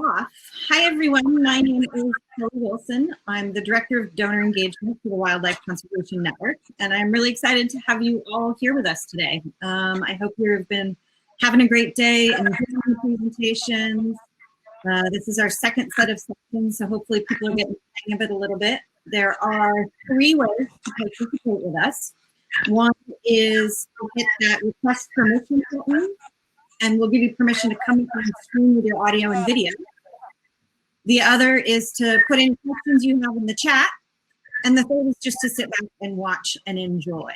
off. Hi, everyone. My name is Kelly Wilson. I'm the Director of Donor Engagement for the Wildlife Conservation Network, and I'm really excited to have you all here with us today. I hope you've been having a great day and enjoying the presentations. This is our second set of sessions, so hopefully people are getting the hang of it a little bit. There are 3 ways to participate with us. One is to hit that request permission button, and we'll give you permission to come up on screen with your audio and video. The other is to put in questions you have in the chat. And the third is just to sit back and watch and enjoy.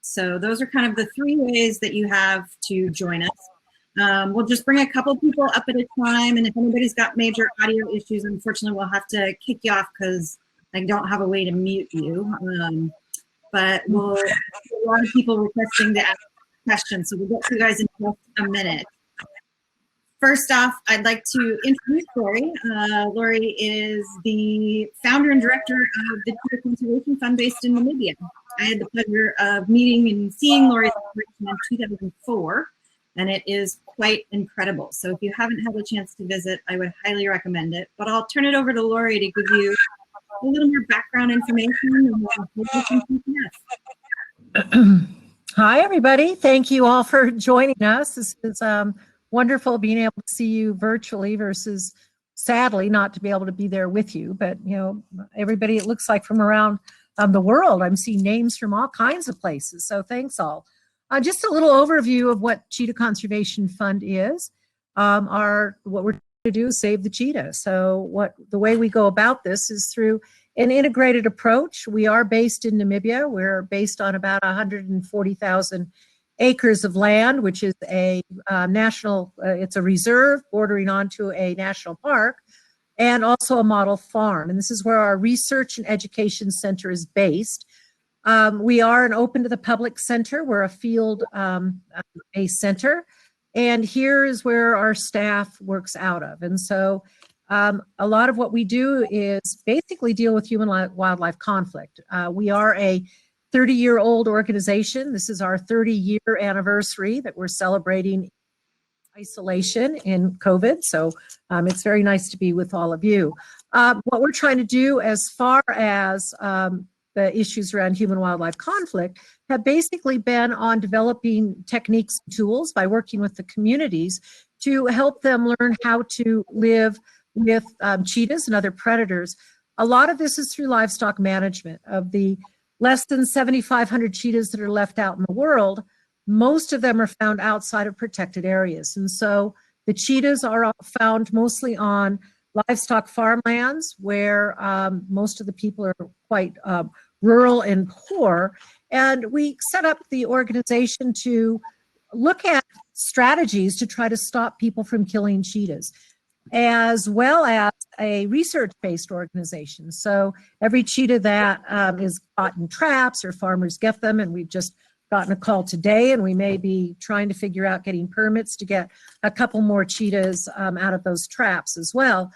So those are kind of the 3 ways that you have to join us. We'll just bring a couple people up at a time. And if anybody's got major audio issues, unfortunately, we'll have to kick you off because I don't have a way to mute you. But we'll have a lot of people requesting to ask questions, so we'll get to you guys in just a minute. First off, I'd like to introduce Laurie. Laurie is the founder and director of the Cheetah Conservation Fund based in Namibia. I had the pleasure of meeting and seeing Laurie's operation in 2004, and it is quite incredible. So if you haven't had a chance to visit, I would highly recommend it. But I'll turn it over to Laurie to give you a little more background information and Hi, everybody. Thank you all for joining us. This is wonderful being able to see you virtually versus, sadly, not to be able to be there with you. But, you know, everybody, it looks like from around the world, I'm seeing names from all kinds of places. So thanks all. Just a little overview of what Cheetah Conservation Fund is. What we're trying to do is save the cheetah. So the way we go about this is through an integrated approach. We are based in Namibia. We're based on about 140,000 acres of land, which is a it's a reserve bordering onto a national park, and also a model farm. And this is where our research and education center is based. We are an open to the public center. We're a field-based center. And here is where our staff works out of. And so a lot of what we do is basically deal with human-wildlife conflict. We are a 30-year-old organization. This is our 30-year anniversary that we're celebrating in isolation in COVID. So it's very nice to be with all of you. What we're trying to do as far as the issues around human-wildlife conflict have basically been on developing techniques and tools by working with the communities to help them learn how to live with cheetahs and other predators. A lot of this is through livestock management. Of the less than 7,500 cheetahs that are left out in the world, most of them are found outside of protected areas. And so the cheetahs are found mostly on livestock farmlands where most of the people are quite rural and poor. And we set up the organization to look at strategies to try to stop people from killing cheetahs, as well as a research-based organization. So every cheetah that is caught in traps or farmers get them, and we've just gotten a call today, and we may be trying to figure out getting permits to get a couple more cheetahs out of those traps as well.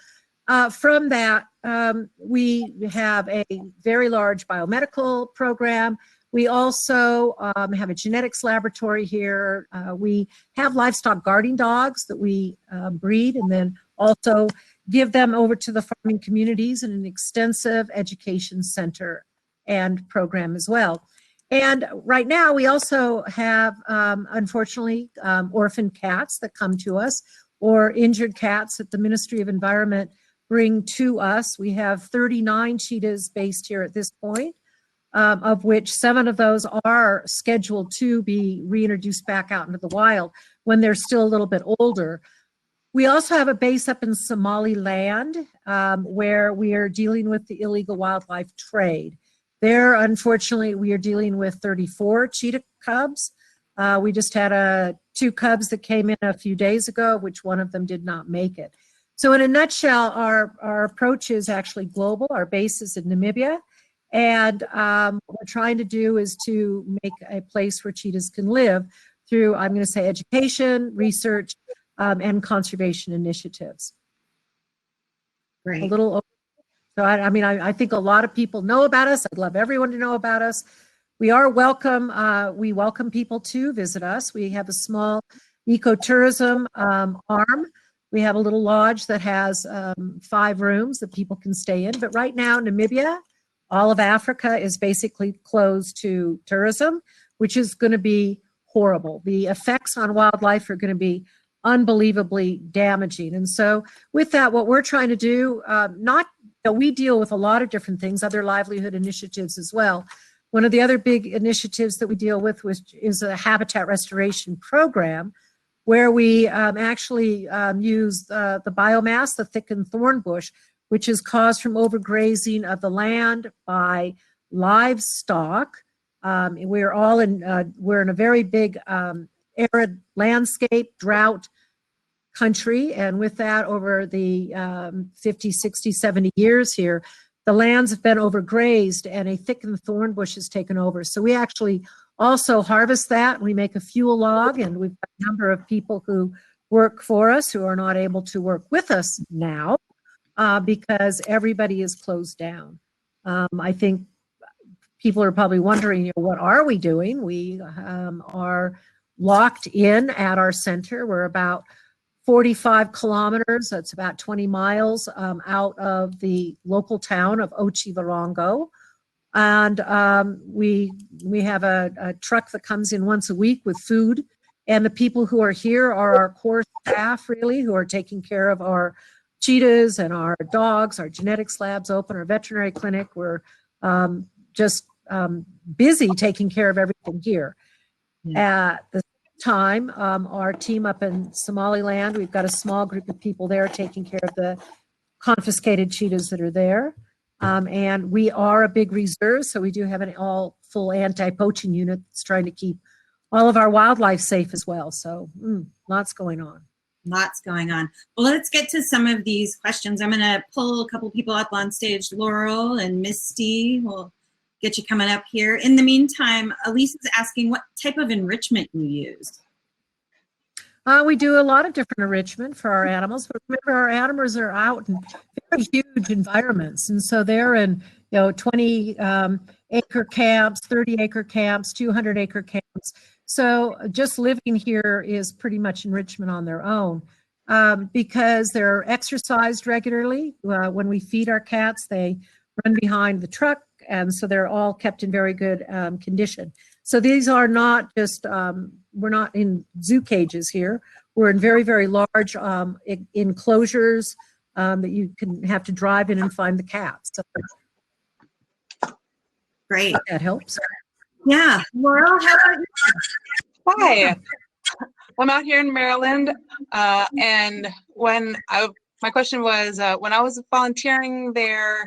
From that, we have a very large biomedical program. We also have a genetics laboratory here. We have livestock guarding dogs that we breed and then also give them over to the farming communities in an extensive education center and program as well. And right now we also have, unfortunately, orphan cats that come to us, or injured cats that the Ministry of Environment bring to us. We have 39 cheetahs based here at this point, of which 7 of those are scheduled to be reintroduced back out into the wild when they're still a little bit older. We also have a base up in Somaliland where we are dealing with the illegal wildlife trade. There, unfortunately, we are dealing with 34 cheetah cubs. We just had 2 cubs that came in a few days ago, which one of them did not make it. So in a nutshell, our approach is actually global. Our base is in Namibia. And what we're trying to do is to make a place where cheetahs can live through, I'm going to say, education, research, and conservation initiatives. Great. A little. So I think a lot of people know about us. I'd love everyone to know about us. We are welcome. We welcome people to visit us. We have a small ecotourism arm We have a little lodge that has 5 rooms that people can stay in. But right now, Namibia, all of Africa is basically closed to tourism, which is going to be horrible. The effects on wildlife are going to be unbelievably damaging. And so with that, what we're trying to do, we deal with a lot of different things, other livelihood initiatives as well. One of the other big initiatives that we deal with is a habitat restoration program, where we actually use the biomass, the thickened thorn bush, which is caused from overgrazing of the land by livestock. We're in a very big arid landscape, drought country, and with that, over the 50, 60, 70 years here, the lands have been overgrazed and a thickened thorn bush has taken over. So we actually also harvest that. We make a fuel log, and we've got a number of people who work for us who are not able to work with us now because everybody is closed down. I think people are probably wondering, what are we doing? We are locked in at our center. We're about 45 kilometers, that's about 20 miles out of the local town of Ochivarongo. And we have a truck that comes in once a week with food. And the people who are here are our core staff, really, who are taking care of our cheetahs and our dogs. Our genetics lab's open, our veterinary clinic. We're just busy taking care of everything here. At the time, our team up in Somaliland, we've got a small group of people there taking care of the confiscated cheetahs that are there. And we are a big reserve, so we do have an all full anti-poaching unit that's trying to keep all of our wildlife safe as well. So lots going on. Lots going on. Well, let's get to some of these questions. I'm going to pull a couple people up on stage. Laurel and Misty, we'll get you coming up here. In the meantime, Elise is asking what type of enrichment you use. We do a lot of different enrichment for our animals, but remember, our animals are out in very huge environments, and so they're in 20 acre camps, 30 acre camps, 200 acre camps. So just living here is pretty much enrichment on their own because they're exercised regularly. When we feed our cats, they run behind the truck, and so they're all kept in very good condition. So these are not just, we're not in zoo cages here. We're in very, very large enclosures that you can have to drive in and find the cats. So great. That helps. Yeah. Laurel, how about you? Hi. I'm out here in Maryland, and my question was, when I was volunteering there,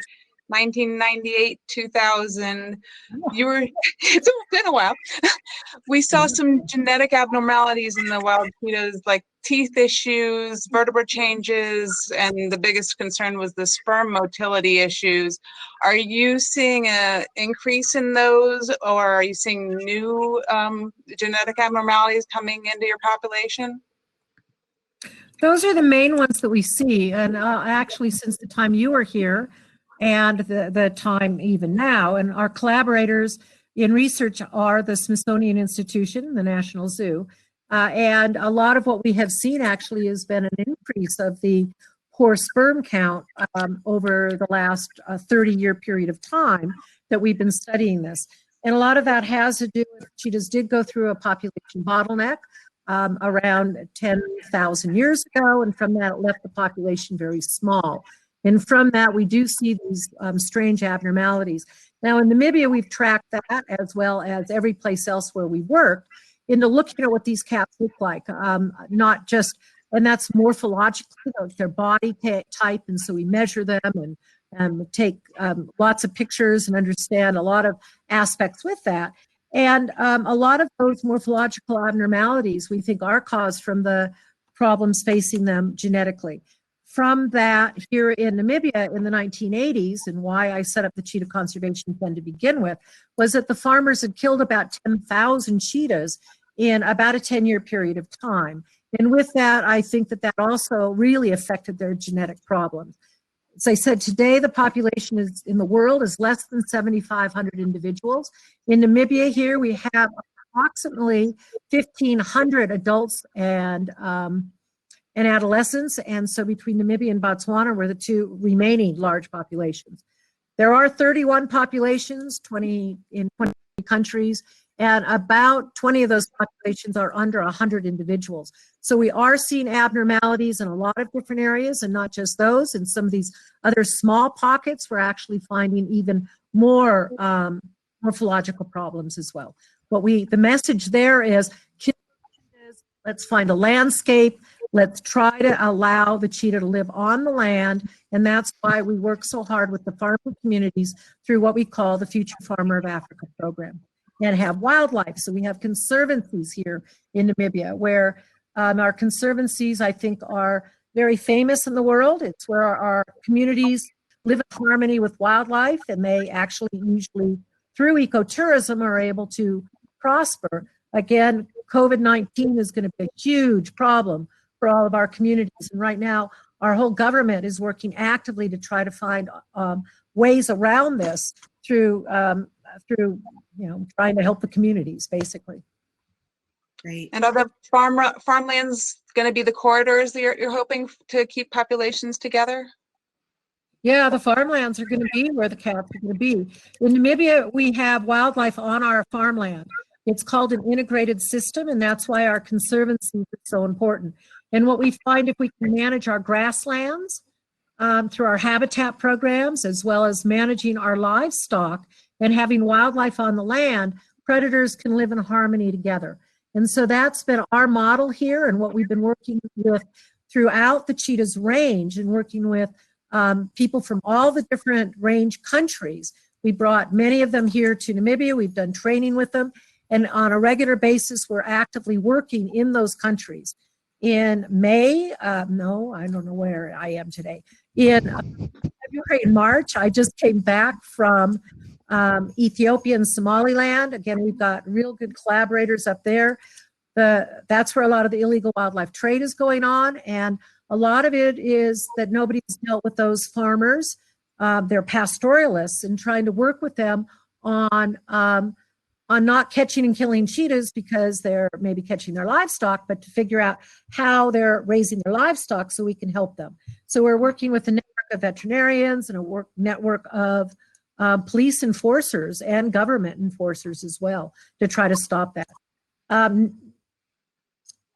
1998, 2000, it's been a while. We saw some genetic abnormalities in the wild cheetahs, like teeth issues, vertebra changes, and the biggest concern was the sperm motility issues. Are you seeing an increase in those, or are you seeing new genetic abnormalities coming into your population? Those are the main ones that we see. And actually, since the time you were here, and the time even now, and our collaborators in research are the Smithsonian Institution, the National Zoo, and a lot of what we have seen actually has been an increase of the poor sperm count over the last 30-year period of time that we've been studying this. And a lot of that has to do with cheetahs did go through a population bottleneck around 10,000 years ago, and from that it left the population very small. And from that, we do see these strange abnormalities. Now, in Namibia, we've tracked that as well as every place else where we work into looking at what these cats look like, not just, and that's morphologically, their body type. And so we measure them and take lots of pictures and understand a lot of aspects with that. And a lot of those morphological abnormalities we think are caused from the problems facing them genetically. From that, here in Namibia in the 1980s, and why I set up the Cheetah Conservation Fund to begin with, was that the farmers had killed about 10,000 cheetahs in about a 10-year period of time. And with that, I think that that also really affected their genetic problems. As I said, today the population in the world is less than 7,500 individuals. In Namibia here, we have approximately 1,500 adults and and adolescents. And so between Namibia and Botswana were the two remaining large populations. There are 31 populations, 20 in 20 countries, and about 20 of those populations are under 100 individuals. So we are seeing abnormalities in a lot of different areas, and not just those. In some of these other small pockets, we're actually finding even more morphological problems as well. The message there is, let's find a landscape. Let's try to allow the cheetah to live on the land. And that's why we work so hard with the farmer communities through what we call the Future Farmer of Africa program, and have wildlife. So we have conservancies here in Namibia, where our conservancies, I think, are very famous in the world. It's where our communities live in harmony with wildlife, and they actually usually, through ecotourism, are able to prosper. Again, COVID-19 is going to be a huge problem for all of our communities. And right now, our whole government is working actively to try to find ways around this through trying to help the communities, basically. Great. And are the farmlands going to be the corridors that you're hoping to keep populations together? Yeah, the farmlands are going to be where the cats are going to be. In Namibia, we have wildlife on our farmland. It's called an integrated system, and that's why our conservancy is so important. And what we find, if we can manage our grasslands through our habitat programs, as well as managing our livestock and having wildlife on the land, predators can live in harmony together. And so that's been our model here, and what we've been working with throughout the Cheetahs range, and working with people from all the different range countries. We brought many of them here to Namibia. We've done training with them. And on a regular basis, we're actively working in those countries. In May, no, I don't know where I am today. In February and March, I just came back from Ethiopia and Somaliland. Again, we've got real good collaborators up there. That's where a lot of the illegal wildlife trade is going on. And a lot of it is that nobody's dealt with those farmers. They're pastoralists, and trying to work with them on not catching and killing cheetahs because they're maybe catching their livestock, but to figure out how they're raising their livestock so we can help them. So we're working with a network of veterinarians and a network of police enforcers and government enforcers as well to try to stop that.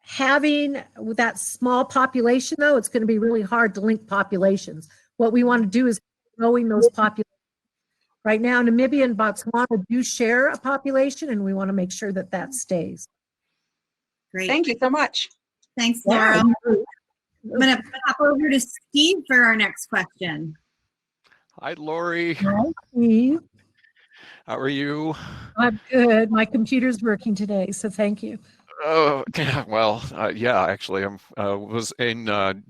Having that small population, though, it's going to be really hard to link populations. What we want to do is growing those populations. Right now, Namibia and Botswana do share a population, and we want to make sure that that stays. Great. Thank you so much. Thanks, Laura. I'm going to hop over to Steve for our next question. Hi, Laurie. Hi, Steve. How are you? I'm good. My computer's working today, so thank you. Oh, well, yeah, actually, I was in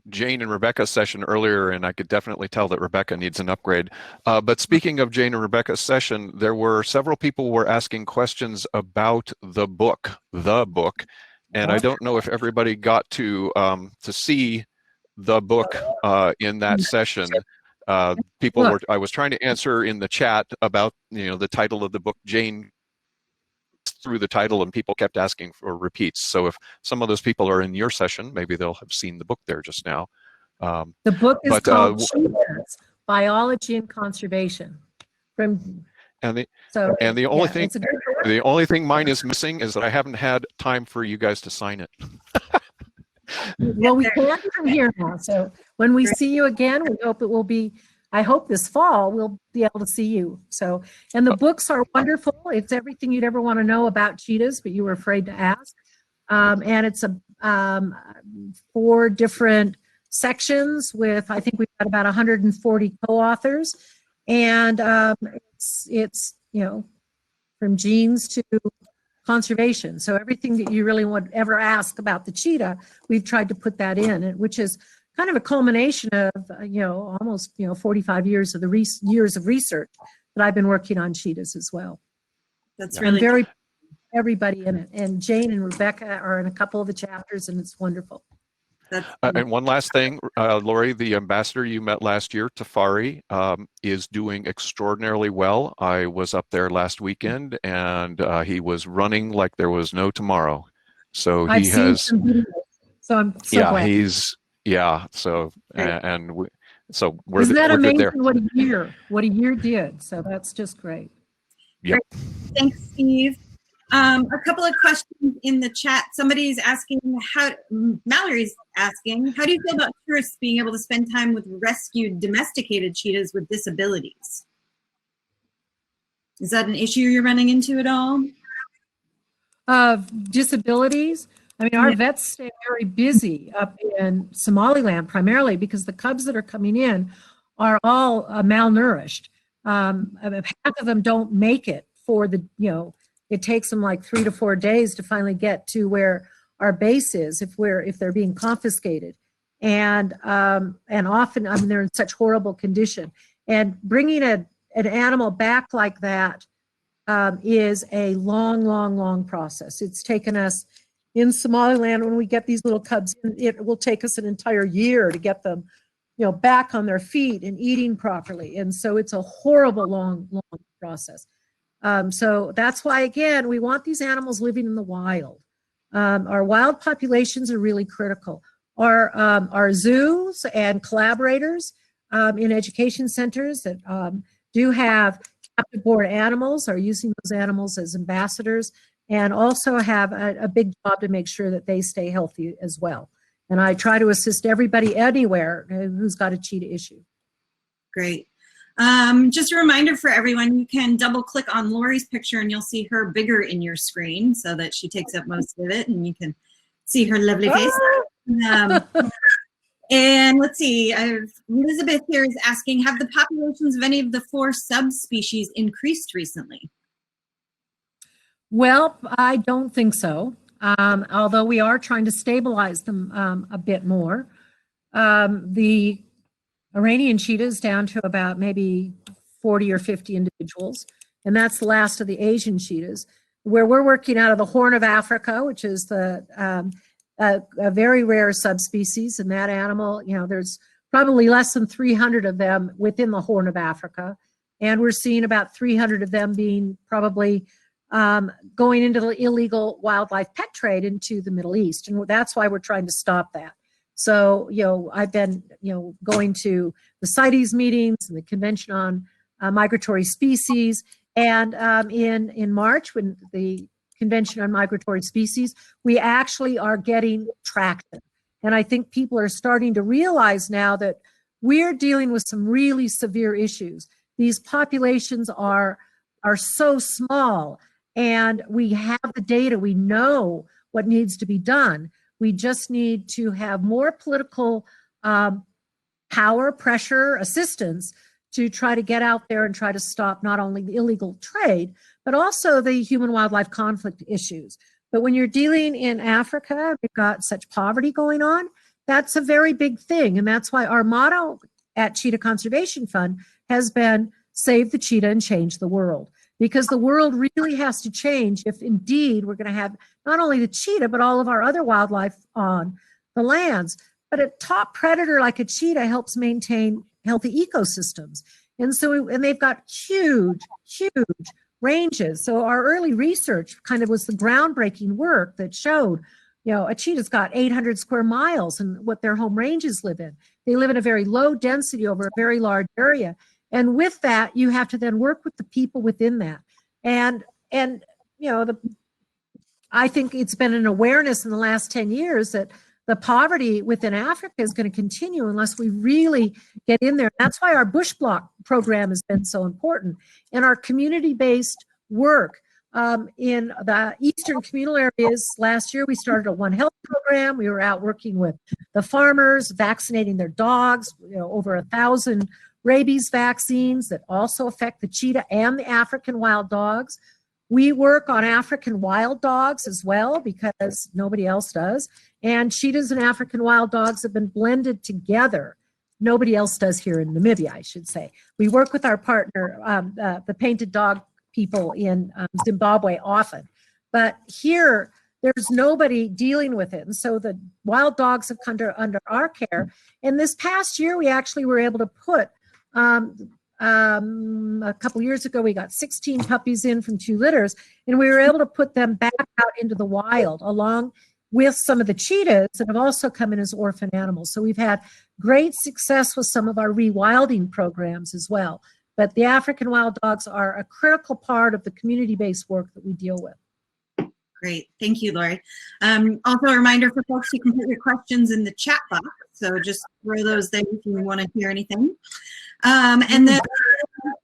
Jane and Rebecca's session earlier, and I could definitely tell that Rebecca needs an upgrade. But speaking of Jane and Rebecca's session, there were several people were asking questions about the book, and I don't know if everybody got to see the book in that session. I was trying to answer in the chat about the title of the book. Jane through the title, and people kept asking for repeats. So if some of those people are in your session, maybe they'll have seen the book there just now. The book is called Cheetahs, Biology and Conservation. The only thing mine is missing is that I haven't had time for you guys to sign it. Well, we can from here now. So when we see you again, we hope it will be, I hope this fall we'll be able to see you. So, and the books are wonderful. It's everything you'd ever want to know about cheetahs, but you were afraid to ask. And it's 4 different sections with, I think we've got about 140 co-authors. And it's from genes to conservation. So everything that you really would ever ask about the cheetah, we've tried to put that in, which is kind of a culmination of, almost, 45 years of years of research that I've been working on cheetahs as well. That's really very, everybody in it. And Jane and Rebecca are in a couple of the chapters, and it's wonderful. And one last thing, Laurie, the ambassador you met last year, Tafari, is doing extraordinarily well. I was up there last weekend, and he was running like there was no tomorrow. So he has. So I'm so Yeah, glad. so Great. and so we're Isn't that we're good amazing there. what a year did? So that's just great. Yep. Thanks, Steve. A couple of questions in the chat. Somebody's asking Mallory's asking, how do you feel about tourists being able to spend time with rescued domesticated cheetahs with disabilities? Is that an issue you're running into at all? Of disabilities. I mean, our vets stay very busy up in Somaliland primarily because the cubs that are coming in are all malnourished. Half of them don't make it for the, it takes them like 3 to 4 days to finally get to where our base is if they're being confiscated. And often, I mean, they're in such horrible condition. And bringing an animal back like that is a long process. It's taken us in Somaliland, when we get these little cubs in, it will take us an entire year to get them, back on their feet and eating properly. And so it's a horrible, long process. So that's why, again, we want these animals living in the wild. Our wild populations are really critical. Our zoos and collaborators in education centers that do have captive born animals are using those animals as ambassadors, and also have a big job to make sure that they stay healthy as well. And I try to assist everybody anywhere who's got a cheetah issue. Great. Just a reminder for everyone, you can double click on Laurie's picture and you'll see her bigger in your screen so that she takes up most of it and you can see her lovely face. And let's see, Elizabeth here is asking, have the populations of any of the 4 subspecies increased recently? Well, I don't think so, although we are trying to stabilize them a bit more. The Iranian cheetah is down to about maybe 40 or 50 individuals, and that's the last of the Asian cheetahs. Where we're working out of the Horn of Africa, which is a very rare subspecies, and that animal, there's probably less than 300 of them within the Horn of Africa, and we're seeing about 300 of them being probably going into the illegal wildlife pet trade into the Middle East. And that's why we're trying to stop that. So, I've been, going to the CITES meetings and the Convention on Migratory Species. And in March, when the Convention on Migratory Species, we actually are getting traction. And I think people are starting to realize now that we're dealing with some really severe issues. These populations are so small, and we have the data. We know what needs to be done. We just need to have more political power, pressure, assistance to try to get out there and try to stop not only the illegal trade, but also the human-wildlife conflict issues. But when you're dealing in Africa, we've got such poverty going on, that's a very big thing. And that's why our motto at Cheetah Conservation Fund has been save the cheetah and change the world. Because the world really has to change if indeed we're going to have not only the cheetah, but all of our other wildlife on the lands. But a top predator like a cheetah helps maintain healthy ecosystems. And they've got huge ranges. So our early research kind of was the groundbreaking work that showed, a cheetah's got 800 square miles and what their home ranges live in. They live in a very low density over a very large area. And with that, you have to then work with the people within that. And I think it's been an awareness in the last 10 years that the poverty within Africa is going to continue unless we really get in there. That's why our Bush Block program has been so important. And our community-based work in the eastern communal areas, last year we started a One Health program. We were out working with the farmers, vaccinating their dogs, over 1,000 rabies vaccines that also affect the cheetah and the African wild dogs. We work on African wild dogs as well because nobody else does. And cheetahs and African wild dogs have been blended together. Nobody else does here in Namibia, I should say. We work with our partner, the painted dog people in Zimbabwe often. But here, there's nobody dealing with it. And so the wild dogs have come under our care. And this past year, we actually were able to put a couple years ago, we got 16 puppies in from 2 litters, and we were able to put them back out into the wild along with some of the cheetahs that have also come in as orphan animals. So we've had great success with some of our rewilding programs as well. But the African wild dogs are a critical part of the community-based work that we deal with. Great. Thank you, Laurie. Also a reminder for folks, you can put your questions in the chat box. So just throw those there if you want to hear anything. And then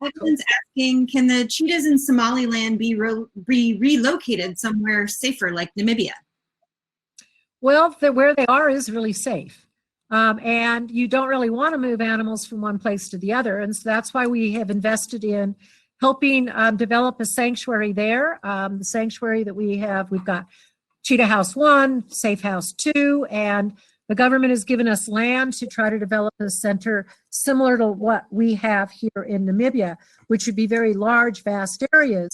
everyone's asking, can the cheetahs in Somaliland be relocated somewhere safer like Namibia? Well, where they are is really safe. And you don't really want to move animals from one place to the other. And so that's why we have invested in helping develop a sanctuary there. The sanctuary that we've got Cheetah House 1, Safe House 2, and the government has given us land to try to develop a center similar to what we have here in Namibia, which would be very large, vast areas.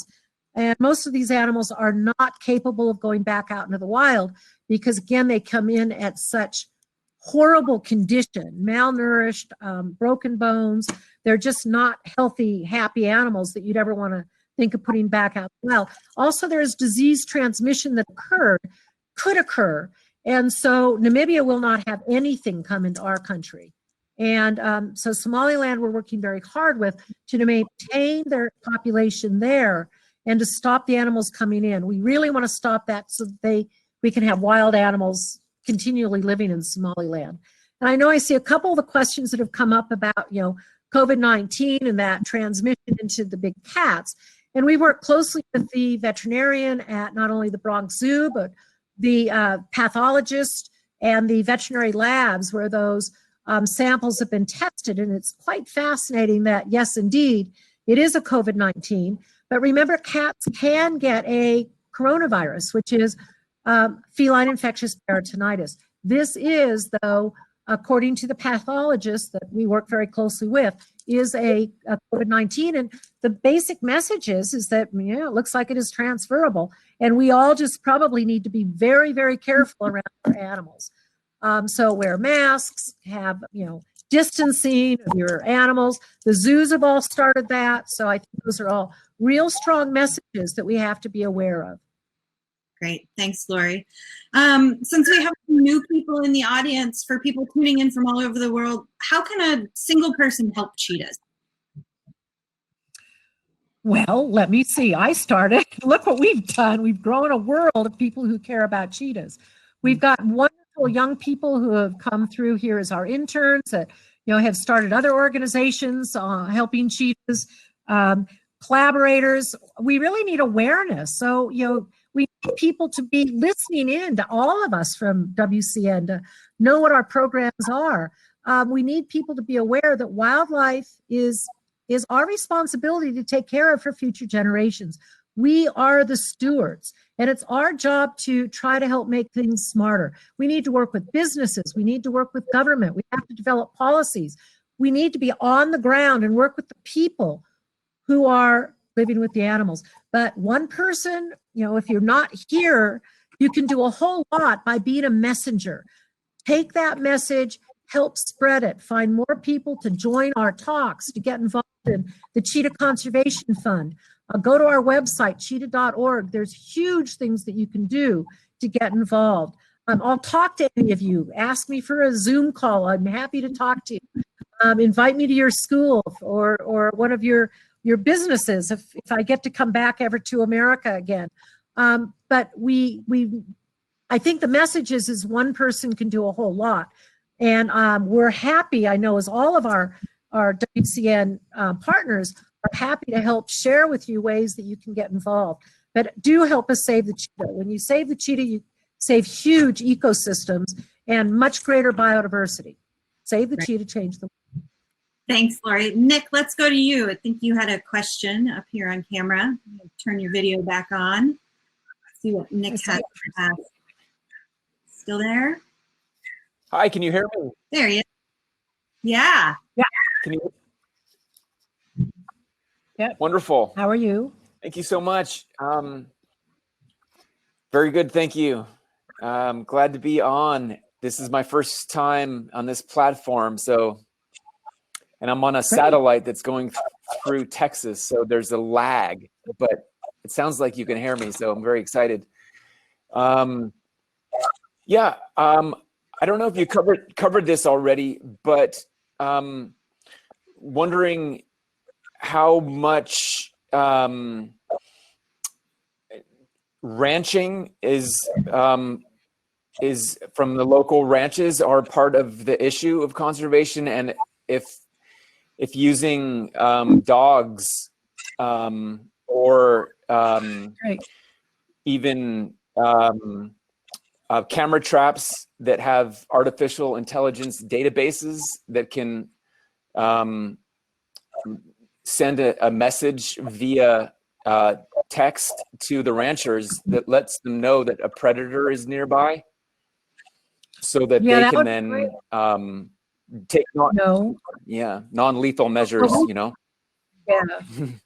And most of these animals are not capable of going back out into the wild because, again, they come in at such horrible condition, malnourished, broken bones. They're just not healthy, happy animals that you'd ever want to think of putting back out. Well, also there's disease transmission that could occur. And so Namibia will not have anything come into our country. And so Somaliland, we're working very hard with to maintain their population there and to stop the animals coming in. We really want to stop that so that we can have wild animals continually living in Somaliland. And I know I see a couple of the questions that have come up about, COVID-19 and that transmission into the big cats. And we work closely with the veterinarian at not only the Bronx Zoo, but the pathologist and the veterinary labs where those samples have been tested. And it's quite fascinating that, yes, indeed, it is a COVID-19. But remember, cats can get a coronavirus, which is feline infectious peritonitis. This is, though, according to the pathologist that we work very closely with, is a COVID-19. And the basic message is that, it looks like it is transferable. And we all just probably need to be very, very careful around our animals. So wear masks, have, distancing of your animals. The zoos have all started that. So I think those are all real strong messages that we have to be aware of. Great. Thanks, Laurie. Since we have new people in the audience, for people tuning in from all over the world, how can a single person help cheetahs? Well, let me see. I started. Look what we've done. We've grown a world of people who care about cheetahs. We've got wonderful young people who have come through here as our interns that, have started other organizations helping cheetahs, collaborators. We really need awareness. So, we need people to be listening in to all of us from WCN to know what our programs are. We need people to be aware that wildlife is our responsibility to take care of for future generations. We are the stewards, and it's our job to try to help make things smarter. We need to work with businesses. We need to work with government. We have to develop policies. We need to be on the ground and work with the people who are living with the animals. But one person, if you're not here, you can do a whole lot by being a messenger. Take that message, help spread it, find more people to join our talks, to get involved in the Cheetah Conservation Fund. Go to our website, cheetah.org. There's huge things that you can do to get involved. I'll talk to any of you. Ask me for a Zoom call. I'm happy to talk to you. Invite me to your school or one of your businesses if I get to come back ever to America again. But I think the message is one person can do a whole lot. And we're happy, I know, as all of our WCN partners are happy to help share with you ways that you can get involved. But do help us save the cheetah. When you save the cheetah, you save huge ecosystems and much greater biodiversity. Save the cheetah, change the world. Thanks, Laurie. Nick, let's go to you. I think you had a question up here on camera. Turn your video back on. See what Nick has to ask. Still there? Hi, can you hear me? There he is. Yeah. Yeah. Can you? Yep. Wonderful. How are you? Thank you so much. Very good, thank you. Glad to be on. This is my first time on this platform, and I'm on a satellite that's going through Texas, so there's a lag, but it sounds like you can hear me, so I'm very excited. Yeah, I don't know if you covered this already, but wondering how much ranching is from the local ranches are part of the issue of conservation, and if using dogs or Right. even camera traps that have artificial intelligence databases that can send a message via text to the ranchers that lets them know that a predator is nearby, so that Yeah, they that can would be great. then take non-lethal measures, Well, you know. Yeah.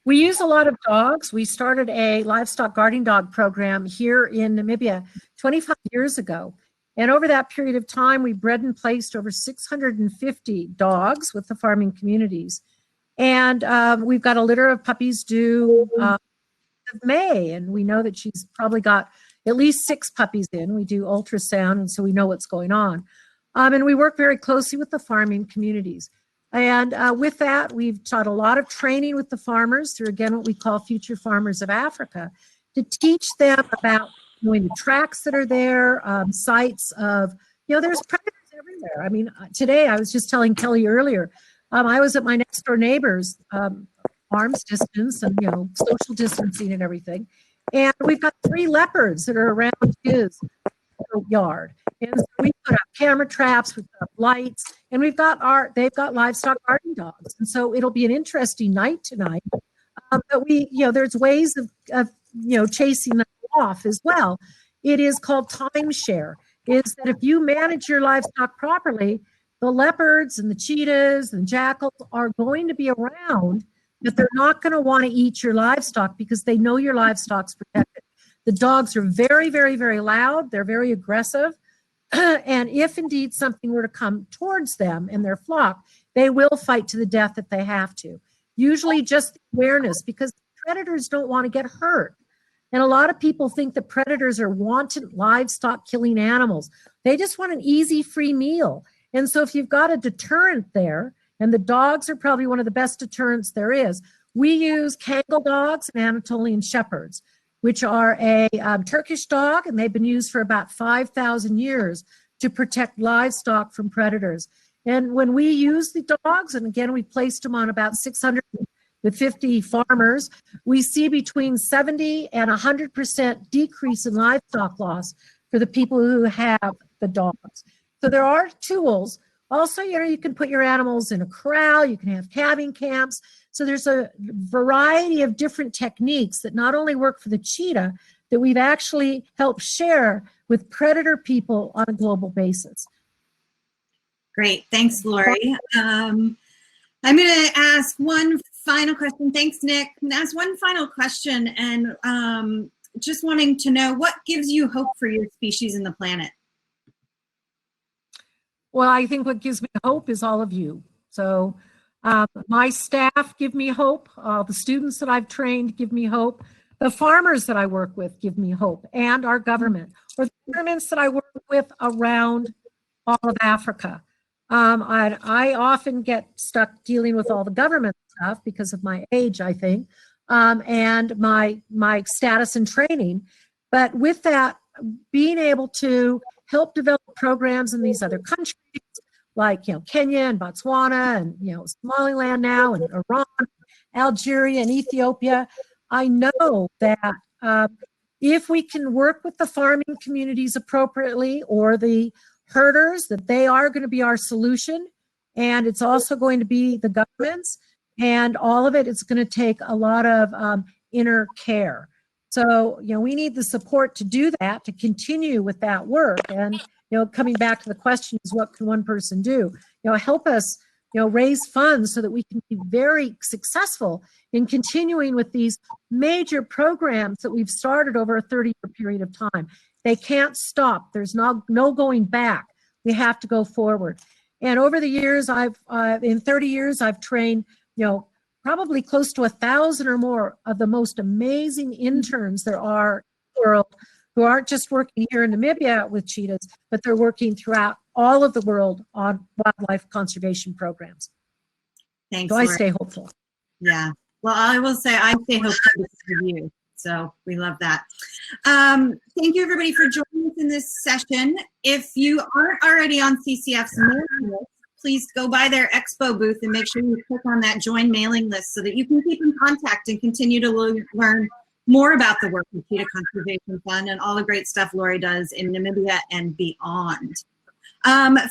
We use a lot of dogs. We started a livestock guarding dog program here in Namibia 25 years ago. And over that period of time, we bred and placed over 650 dogs with the farming communities. And we've got a litter of puppies due of May. And we know that she's probably got at least 6 puppies in. We do ultrasound, and so we know what's going on. And we work very closely with the farming communities. And with that, we've taught a lot of training with the farmers through, again, what we call Future Farmers of Africa, to teach them about knowing the tracks that are there, sites of, there's predators everywhere. I mean, today, I was just telling Kelly earlier, I was at my next door neighbor's arm's distance and, social distancing and everything. And we've got 3 leopards that are around his yard. And so we put up camera traps, we've got lights, and they've got livestock guarding dogs. And so it'll be an interesting night tonight. But there's ways of chasing them off as well. It is called timeshare, is that if you manage your livestock properly, the leopards and the cheetahs and jackals are going to be around, but they're not going to want to eat your livestock because they know your livestock's protected. The dogs are very, very, very loud. They're very aggressive. And if indeed something were to come towards them and their flock, they will fight to the death if they have to. Usually just awareness, because predators don't want to get hurt. And a lot of people think that predators are wanton livestock killing animals. They just want an easy, free meal. And so if you've got a deterrent there, and the dogs are probably one of the best deterrents there is, we use Kangal dogs and Anatolian shepherds, which are a Turkish dog, and they've been used for about 5,000 years to protect livestock from predators. And when we use the dogs, and again, we placed them on about 650 farmers, we see between 70 and 100% decrease in livestock loss for the people who have the dogs. So there are tools. Also, you can put your animals in a corral, you can have calving camps. So there's a variety of different techniques that not only work for the cheetah, that we've actually helped share with predator people on a global basis. Great, thanks, Laurie. I'm going to ask one final question. Thanks, Nick. I'm going to ask one final question, and just wanting to know, what gives you hope for your species and the planet? Well, I think what gives me hope is all of you. So my staff give me hope. The students that I've trained give me hope. The farmers that I work with give me hope, and our government, or the governments that I work with around all of Africa. I often get stuck dealing with all the government stuff because of my age, I think, and my status and training. But with that, being able to help develop programs in these other countries, like Kenya and Botswana and Somaliland now, and Iran, Algeria and Ethiopia, I know that if we can work with the farming communities appropriately, or the herders, that they are going to be our solution, and it's also going to be the governments, and all of it, it's going to take a lot of inner care. So, we need the support to do that, to continue with that work. And, coming back to the question is, what can one person do? Help us, raise funds so that we can be very successful in continuing with these major programs that we've started over a 30-year period of time. They can't stop. There's no going back. We have to go forward. And over the years, in 30 years, I've trained, probably close to 1,000 or more of the most amazing interns there are in the world, who aren't just working here in Namibia with cheetahs, but they're working throughout all of the world on wildlife conservation programs. Thanks, So I Laurie. stay hopeful. Yeah. Well, I will say I stay hopeful because of you. So we love that. Thank you, everybody, for joining us in this session. If you aren't already on CCF's mailing list, please go by their expo booth and make sure you click on that join mailing list so that you can keep in contact and continue to learn more about the work of Cheetah Conservation Fund and all the great stuff Laurie does in Namibia and beyond.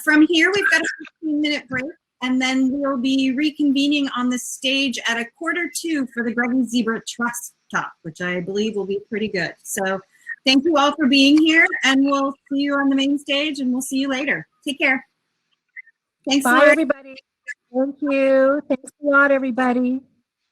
From here, we've got a 15-minute break, and then we'll be reconvening on the stage at 1:45 for the Grevy Zebra Trust Talk, which I believe will be pretty good. So thank you all for being here, and we'll see you on the main stage, and we'll see you later. Take care. Thanks, Bye, Laurie. everybody. Thank you. Thanks a lot, everybody.